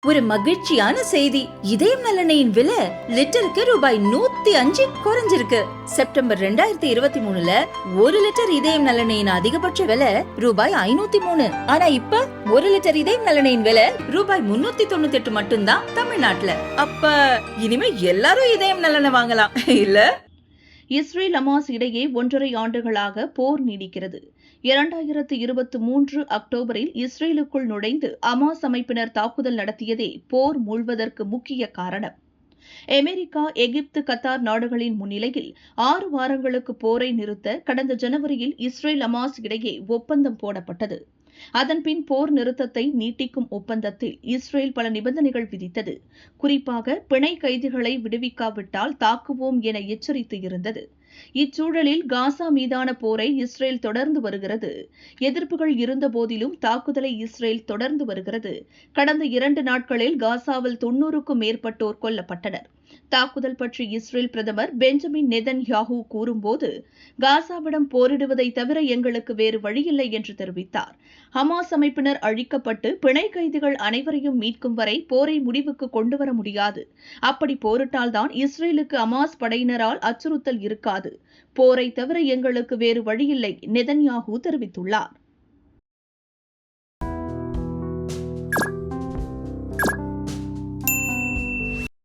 ஒரு மகிழ்ச்சியான செய்தி. இதயம் நலனையின் விலை லிட்டருக்கு ரூபாய் 105 குறைஞ்சிருக்கு. செப்டம்பர் 2023ல 1 லிட்டர் இதயம் நலனையின் அதிகபட்ச விலை ரூபாய் 503. ஆனா இப்ப 1 லிட்டர் இதயம் நலனையின் விலை ரூபாய் 398 மட்டும்தான் தமிழ்நாட்டுல. அப்ப இனிமே எல்லாரும் இதயம் நலனை வாங்கலாம் இல்ல? இஸ்ரேல் ஹமாஸ் இடையே 1.5 ஆண்டுகளாக போர் நீடிக்கிறது. 2023 அக்டோபரில் இஸ்ரேலுக்குள் நுழைந்து ஹமாஸ் அமைப்பினர் தாக்குதல் நடத்தியதே போர் மூழ்வதற்கு முக்கிய காரணம். அமெரிக்கா, எகிப்து, கத்தார் நாடுகளின் முன்னிலையில் 6 வாரங்களுக்கு போரை நிறுத்த கடந்த ஜனவரியில் இஸ்ரேல் ஹமாஸ் இடையே ஒப்பந்தம் போடப்பட்டது. அதன்பின் போர் நிறுத்தத்தை நீட்டிக்கும் ஒப்பந்தத்தில் இஸ்ரேல் பல நிபந்தனைகள் விதித்தது. குறிப்பாக பிணை கைதிகளை விடுவிக்காவிட்டால் தாக்குவோம் என எச்சரித்து இருந்தது. இச்சூழலில் காசா மீதான போரை இஸ்ரேல் தொடர்ந்து வருகிறது. எதிர்ப்புகள் இருந்தபோதிலும் தாக்குதலை இஸ்ரேல் தொடர்ந்து வருகிறது. கடந்த 2 நாட்களில் காசாவில் 90க்கும் மேற்பட்டோர் கொல்லப்பட்டனர். தாக்குதல் பற்றி இஸ்ரேல் பிரதமர் பெஞ்சமின் நெதன்யாஹூ கூறும்போது, காசாவிடம் போரிடுவதை தவிர எங்களுக்கு வேறு வழியில்லை என்று தெரிவித்தார். ஹமாஸ் அமைப்பினர் அழிக்கப்பட்டு பிணை கைதிகள் அனைவரையும் மீட்கும் வரை போரை முடிவுக்கு கொண்டுவர முடியாது. அப்படி போரிட்டால்தான் இஸ்ரேலுக்கு ஹமாஸ் படையினரால் அச்சுறுத்தல் இருக்காது. போரை தவிர எங்களுக்கு வேறு வழியில்லை, நெதன்யாஹூ தெரிவித்துள்ளார்.